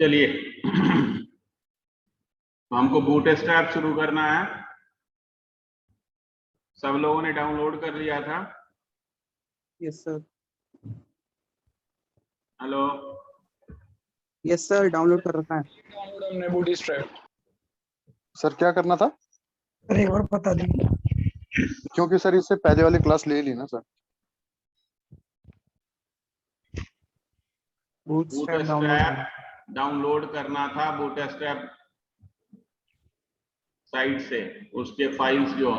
चलिए तो हमको बूटस्ट्रैप शुरू करना है। सब लोगों ने डाउनलोड कर लिया था? Yes sir. Hello, yes sir, download कर रखा है। डाउनलोड हमने बूटस्ट्रैप। सर क्या करना था? अरे एक बार बता दी। क्योंकि सर इससे पहले वाली क्लास ले ली ना सर। बूटस्ट्रैप डाउनलोड करना था बूटस्ट्रैप साइट से, उसके फाइल्स जो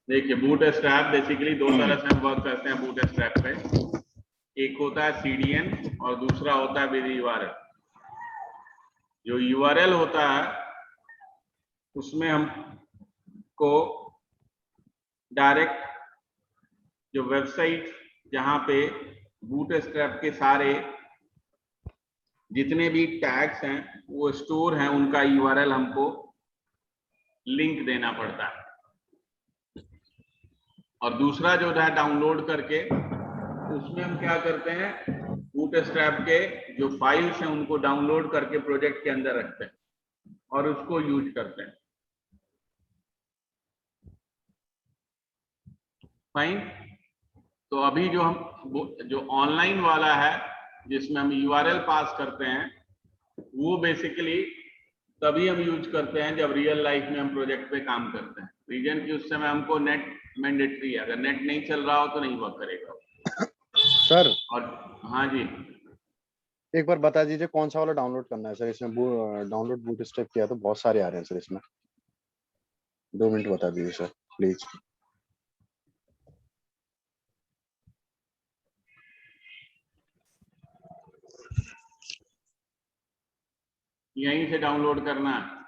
देखिए बूट स्ट्रैप बेसिकली दो तरह से हम वर्क करते हैं बूट स्ट्रैप पे। एक होता है CDN और दूसरा होता है विद URL। जो URL होता है उसमें हमको डायरेक्ट जो वेबसाइट जहां पे बूट स्ट्रैप के सारे जितने भी टैग्स हैं वो स्टोर हैं उनका URL हमको लिंक देना पड़ता है। और दूसरा जो है डाउनलोड करके उसमें हम क्या करते हैं बूटस्ट्रैप के जो फाइल्स हैं उनको डाउनलोड करके प्रोजेक्ट के अंदर रखते हैं और उसको यूज करते हैं। फाइन। तो अभी जो हम जो ऑनलाइन वाला है जिसमें हम URL पास करते हैं वो बेसिकली तभी हम यूज करते हैं जब रियल लाइफ में हम प्रोजेक्ट पे काम करते हैं। रीजन की उस समय हमको नेट मैंडेटरी है, अगर नेट नहीं चल रहा हो तो नहीं वर्क करेगा। सर और हाँ जी, एक बार बता दीजिए कौन सा वाला डाउनलोड करना है सर। इसमें डाउनलोड बूटस्ट्रैप किया तो बहुत सारे आ रहे हैं सर इसमें। 2 मिनट बता दीजिए सर प्लीज। यहीं से डाउनलोड करना है।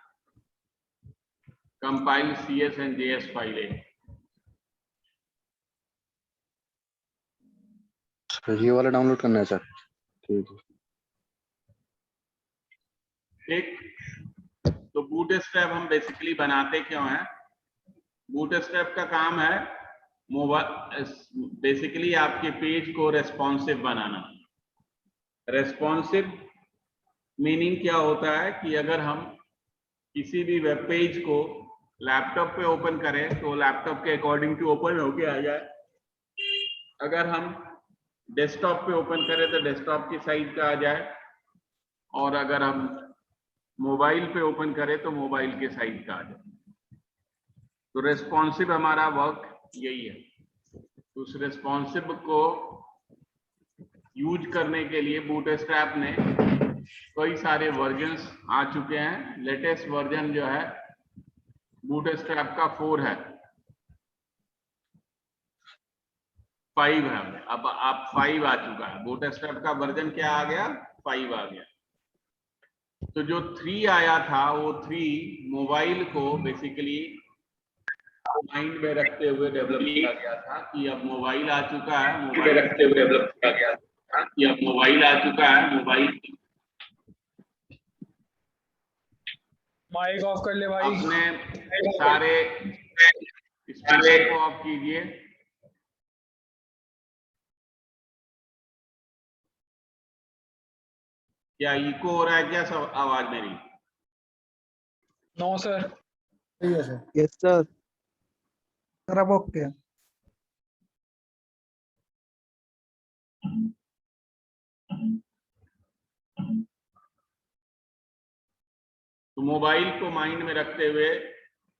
कंपाइल CS एंड JS फाइलें। ये वाला डाउनलोड करना है सर। ठीक है। ठीक। तो बूटस्ट्रैप हम बेसिकली बनाते क्यों हैं? बूटस्ट्रैप का काम है मोबाइल बेसिकली आपके पेज को रेस्पॉन्सिव बनाना। रेस्पॉन्सिव मीनिंग क्या होता है कि अगर हम किसी भी वेब पेज को लैपटॉप पे ओपन करें तो लैपटॉप के अकॉर्डिंग टू ओपन होके आ जाए। अगर हम डेस्कटॉप पे ओपन करें तो डेस्कटॉप की साइज का आ जाए, और अगर हम मोबाइल पे ओपन करें तो मोबाइल के साइज का आ जाए। तो रेस्पॉन्सिव हमारा वर्क यही है। उस रेस्पॉन्सिव को यूज करने के लिए बूटस्ट्रैप ने कई सारे वर्जन्स आ चुके हैं। लेटेस्ट वर्जन जो है बूटस्ट्रैप का 4 है, 5 है। अब 5 आ चुका है। बूटस्ट्रैप का वर्जन क्या आ गया? 5 आ गया। तो जो 3 आया था वो 3 मोबाइल को बेसिकली माइंड में रखते हुए डेवलप किया गया था कि अब मोबाइल आ चुका है, मोबाइल रखते हुए डेवलप किया गया था कि अब मोबाइल आ चुका है। मोबाइल माइक ऑफ कर ले भाई। अपने सारे स्पीकर को ऑफ कीजिए। क्या इको हो रहा है क्या सब आवाज मेरी? No sir. ठीक है सर। Yes sir. सर अब ओके। तो मोबाइल को माइंड में रखते हुए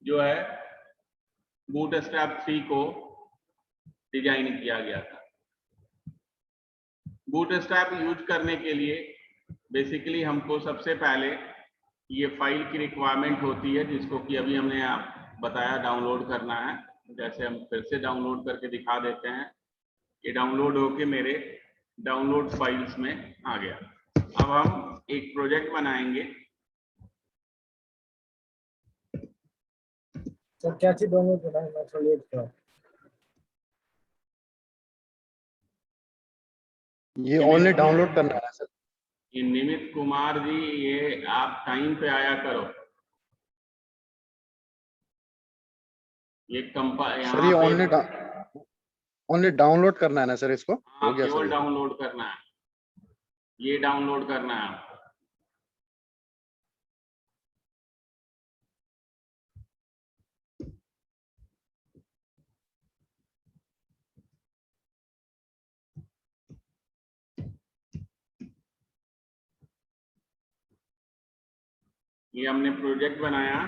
जो है बूटस्ट्रैप 3 को डिजाइन किया गया था। बूटस्ट्रैप यूज करने के लिए बेसिकली हमको सबसे पहले ये फाइल की रिक्वायरमेंट होती है जिसको कि अभी हमने बताया डाउनलोड करना है। जैसे हम फिर से डाउनलोड करके दिखा देते हैं। ये डाउनलोड होके मेरे डाउनलोड फाइल्स में आ गया। अब हम एक प्रोजेक्ट बनाएंगे। सर क्या चीज डाउनलोड करना है? मैं थोड़ा लेट किया। ये ओनली डाउनलोड करना है सर। ये निमित कुमार जी, ये आप टाइम पे आया करो। ये सर यहाँ ये पे ओनली डाउनलोड करना है ना सर इसको। हाँ, हो गया केवल सर। डाउनलोड करना है। ये डाउनलोड करना है। ये हमने प्रोजेक्ट बनाया।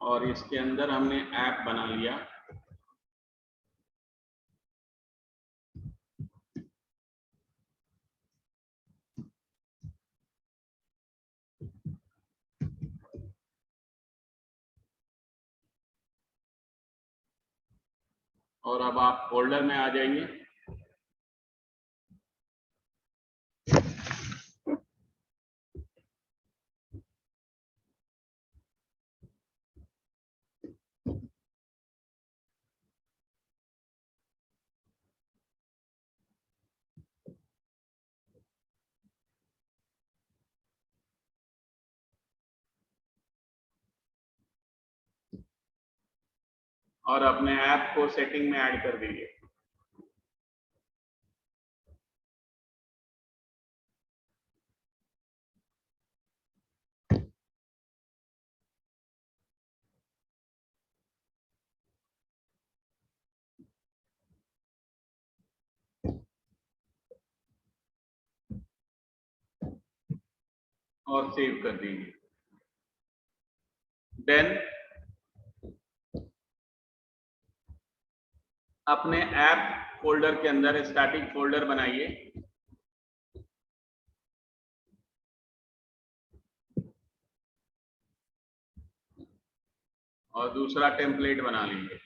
और इसके अंदर हमने ऐप बना लिया। और अब आप फोल्डर में आ जाइए। और अपने ऐप को सेटिंग में ऐड कर दीजिए। और सेव कर दीजिए। देन अपने ऐप फोल्डर के अंदर स्टैटिक फोल्डर बनाइए। और दूसरा टेम्पलेट बना लीजिए।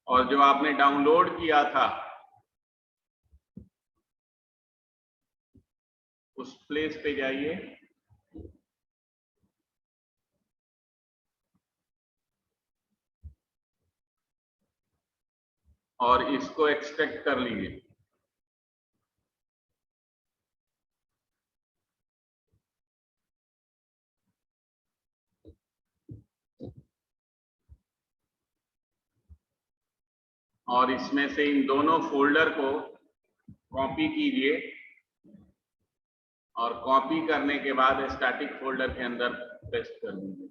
और जो आपने डाउनलोड किया था उस प्लेस पे जाइए और इसको एक्सट्रैक्ट कर लीजिए। और इसमें से इन दोनों फोल्डर को कॉपी कीजिए और कॉपी करने के बाद स्टैटिक फोल्डर के अंदर पेस्ट कर दीजिए।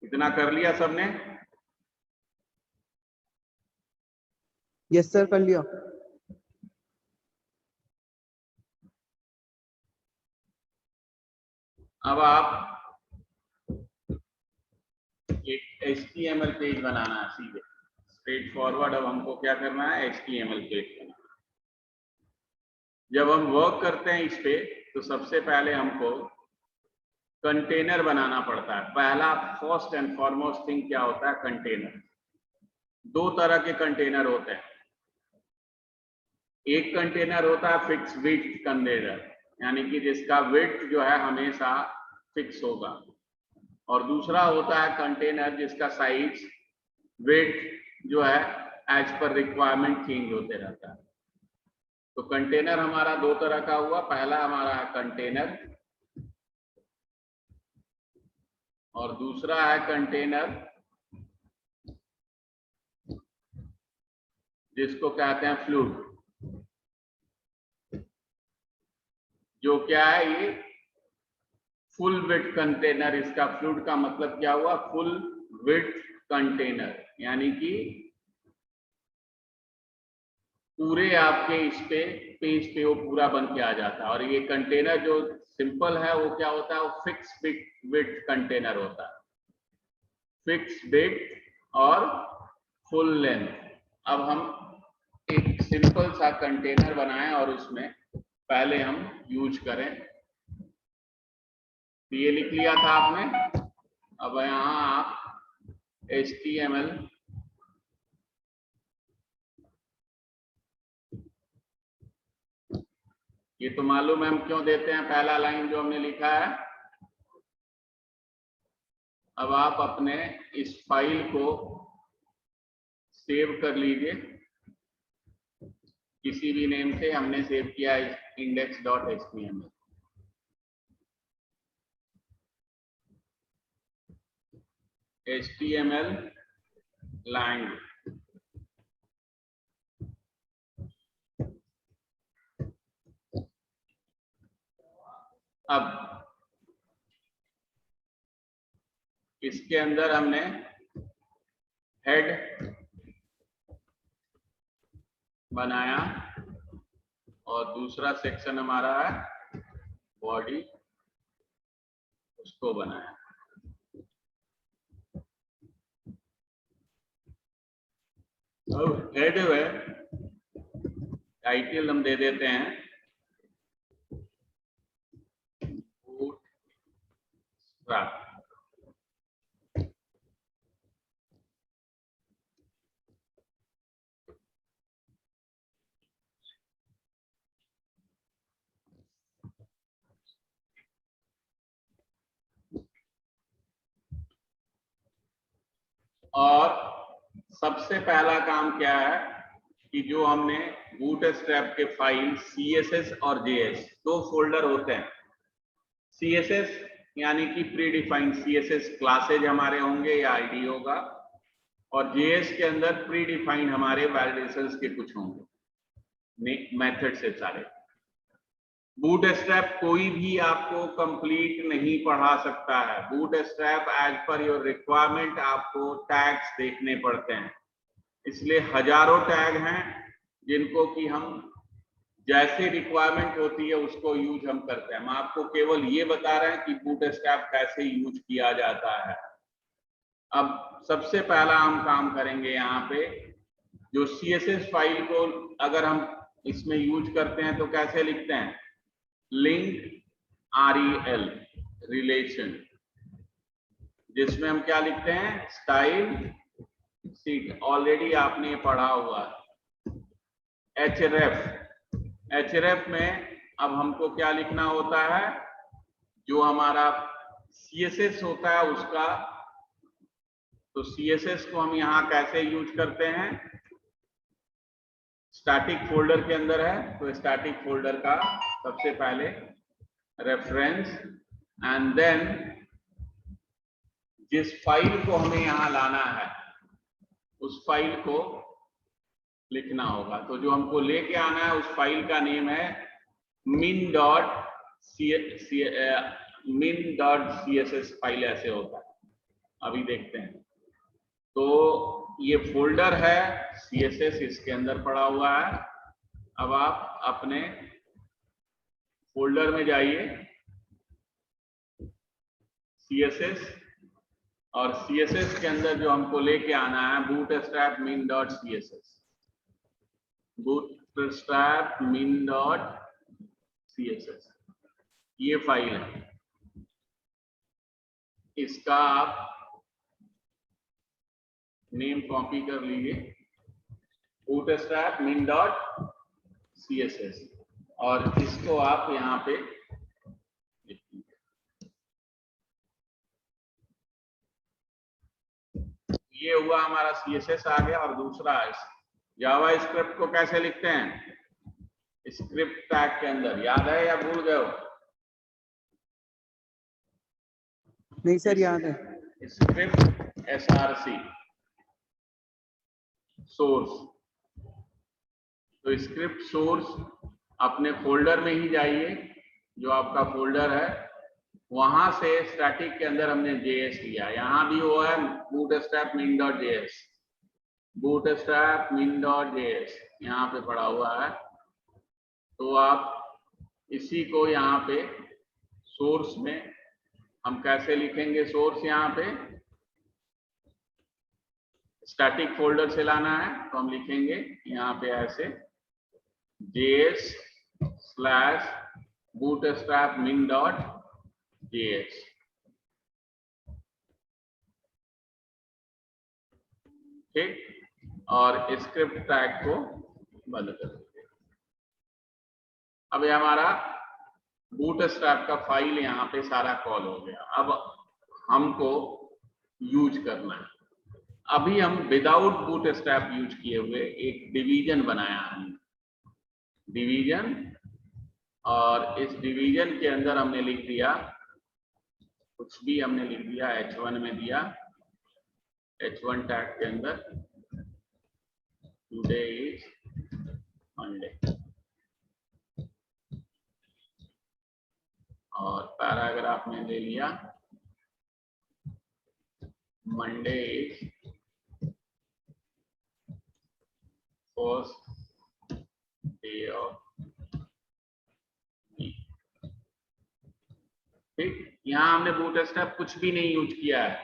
इतना कर लिया सबने? यस सर, कर लिया। अब आप एक HTML पेज बनाना है सीधे स्ट्रेट फॉरवर्ड। अब हमको क्या करना है? HTML पेज बनाना। जब हम वर्क करते हैं इस पे तो सबसे पहले हमको कंटेनर बनाना पड़ता है। पहला फर्स्ट एंड फॉरमोस्ट थिंग क्या होता है? कंटेनर। दो तरह के कंटेनर होते हैं। एक कंटेनर होता है फिक्स विड्थ कंटेनर, यानी कि जिसका विड्थ जो है हमेशा फिक्स होगा। और दूसरा होता है कंटेनर जिसका साइज विड्थ जो है एज पर रिक्वायरमेंट चेंज होते रहता है। तो कंटेनर हमारा दो तरह का हुआ। पहला हमारा है कंटेनर और दूसरा है कंटेनर जिसको कहते हैं फ्लूइड। जो क्या है? ये फुल विड्थ कंटेनर। इसका फ्लूइड का मतलब क्या हुआ? फुल विड्थ कंटेनर, यानी कि पूरे आपके इस पे पेज पे वो पूरा बन के आ जाता है। और ये कंटेनर जो सिंपल है वो क्या होता है? वो फिक्स विड्थ कंटेनर होता है। फिक्स विड्थ और फुल लेंथ। अब हम एक सिंपल सा कंटेनर बनाएं और उसमें पहले हम यूज करें। ये लिख लिया था आपने। अब यहाँ आप HTML ये तो मालूम है हम क्यों देते हैं, पहला लाइन जो हमने लिखा है। अब आप अपने इस फाइल को सेव कर लीजिए किसी भी नेम से। हमने सेव किया है index.html। HTML language. अब इसके अंदर हमने हेड बनाया और दूसरा सेक्शन हमारा है बॉडी, उसको बनाया। अब हेड है, टाइटल हम दे देते हैं बूटस्ट्रैप। और सबसे पहला काम क्या है कि जो हमने बूटस्ट्रैप के फाइल CSS और JS दो फोल्डर होते हैं। CSS यानी कि प्री डिफाइंड CSS क्लासेज हमारे होंगे या आईडी होगा, और JS के अंदर प्री डिफाइंड हमारे वैलिडेशंस के कुछ होंगे मेथड से सारे। बूटस्ट्रैप कोई भी आपको कंप्लीट नहीं पढ़ा सकता है। Bootstrap as per your requirement आपको टैग्स देखने पड़ते हैं, इसलिए हजारों टैग हैं जिनको कि हम जैसे रिक्वायरमेंट होती है उसको यूज हम करते हैं। हम आपको केवल ये बता रहे हैं कि बूटस्ट्रैप कैसे यूज किया जाता है। अब सबसे पहला हम काम करेंगे यहाँ पे, जो CSS फाइल को अगर हम इसमें यूज करते हैं तो कैसे लिखते हैं, लिंक REL रिलेशन, जिसमें हम क्या लिखते हैं, स्टाइल सीट, ऑलरेडी आपने पढ़ा हुआ है। href में अब हमको क्या लिखना होता है, जो हमारा CSS होता है उसका, तो CSS को हम यहाँ कैसे यूज करते हैं, स्टैटिक फोल्डर के अंदर है, तो स्टैटिक फोल्डर का सबसे पहले रेफरेंस एंड देन जिस फाइल को हमें यहाँ लाना है उस फाइल को लिखना होगा। तो जो हमको लेके आना है उस फाइल का नेम है min.css फाइल ऐसे होता है, अभी देखते हैं। तो ये फोल्डर है CSS, इसके अंदर पड़ा हुआ है। अब आप अपने फोल्डर में जाइए CSS, और CSS के अंदर जो हमको लेके आना है bootstrap min.css, bootstrap min.css, ये फाइल है। इसका आप नेम कॉपी कर लीजिए, bootstrap min.css, और इसको आप यहाँ पे लिखिए। ये हुआ हमारा CSS आ गया। और दूसरा जावा स्क्रिप्ट को कैसे लिखते हैं, स्क्रिप्ट टैग के अंदर, याद है या भूल गए हो? नहीं सर, याद है। Script SRC source. तो स्क्रिप्ट सोर्स अपने फोल्डर में ही जाइए, जो आपका फोल्डर है वहां से स्टैटिक के अंदर हमने JS लिया, यहाँ भी वो है bootstrap min.js, bootstrap min.js यहाँ पे पड़ा हुआ है। तो आप इसी को यहाँ पे सोर्स में हम कैसे लिखेंगे, सोर्स यहाँ पे स्टैटिक फोल्डर से लाना है, तो हम लिखेंगे यहाँ पे ऐसे JS/bootstrap min.js। ठीक, और स्क्रिप्ट टैग को बंद कर दीजिए। अब ये हमारा बूटस्ट्रैप का फाइल यहाँ पे सारा कॉल हो गया। अब हमको यूज करना है। अभी हम विदाउट बूटस्ट्रैप यूज किए हुए एक डिवीजन बनाया हमने, डिवीजन, और इस डिवीजन के अंदर हमने लिख दिया, कुछ भी हमने लिख दिया, H1 में दिया, H1 टैग के अंदर टुडे इज मंडे, और पैराग्राफ में ले लिया Monday is first day of ठीक, यहाँ हमने बूटस्ट्रैप कुछ भी नहीं यूज किया है,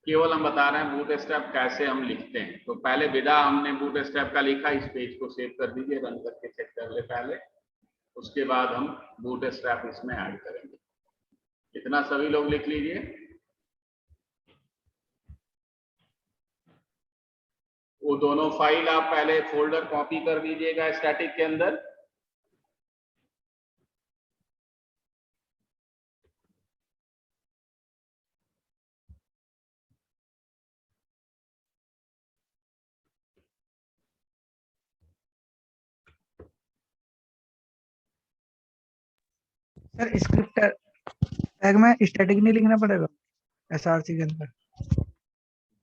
केवल हम बता रहे हैं बूटस्ट्रैप कैसे हम लिखते हैं। तो पहले विदा हमने बूटस्ट्रैप का लिखा, इस पेज को सेव कर दीजिए, रन करके चेक कर ले पहले, उसके बाद हम बूटस्ट्रैप इसमें ऐड करेंगे। इतना सभी लोग लिख लीजिए। वो दोनों फाइल आप पहले फोल्डर कॉपी कर लीजिएगा स्टैटिक के अंदर। सर स्क्रिप्ट टैग में स्टैटिक नहीं लिखना पड़ेगा एसआरसी के अंदर?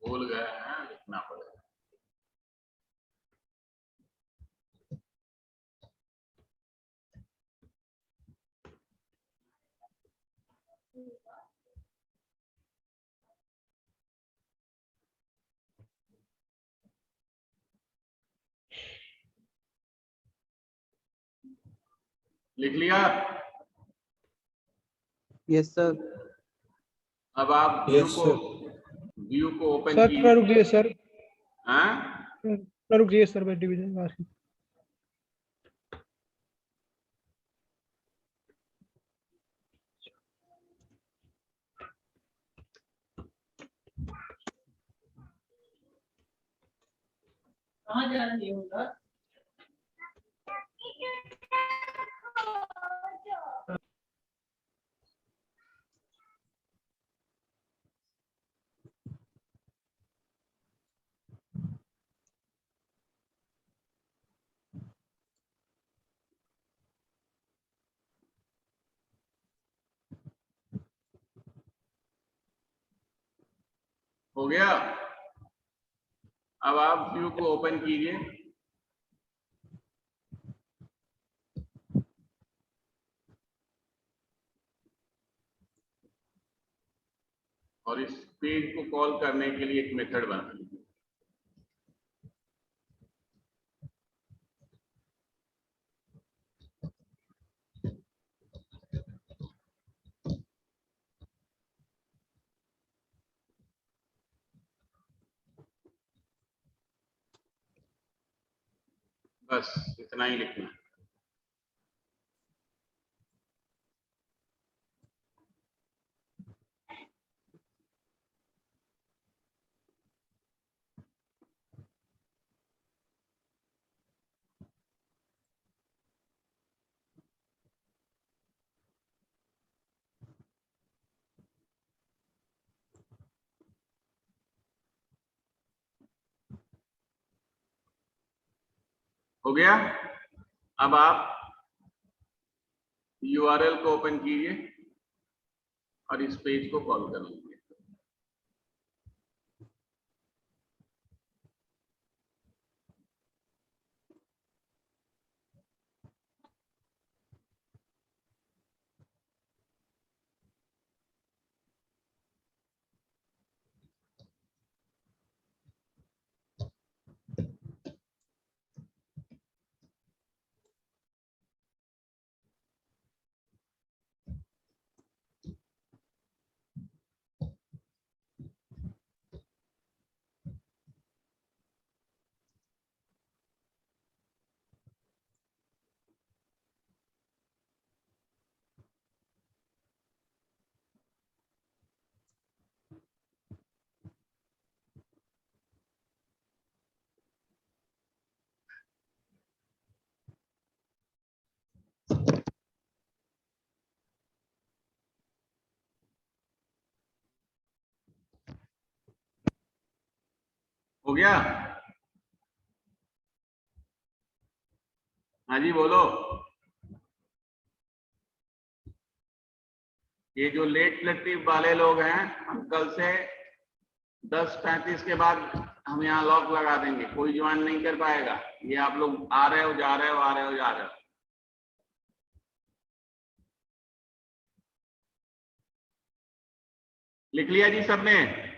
भूल गए हैं, लिखना पड़ेगा। लिख लिया? Yes sir. अब आप व्यू को ओपन सर कीजिए। रुक जाइए सर, हाँ, रुक जाइए सर, मैं डिवीजन कहाँ जा रही है? हो गया। अब आप व्यू को ओपन कीजिए। और इस पेज को कॉल करने के लिए एक मेथड बना लीजिए। बस इतना ही लिखना है। हो गया। अब आप URL को ओपन कीजिए और इस पेज को कॉल कर लीजिए। हो गया? हाँ जी बोलो। ये जो लेट लतीफ वाले लोग हैं, हम कल से 10:35 के बाद हम यहाँ लॉक लगा देंगे, कोई ज्वाइन नहीं कर पाएगा। ये आप लोग आ रहे हो, जा रहे हो, आ रहे हो, जा रहे हो। लिख लिया जी सबने?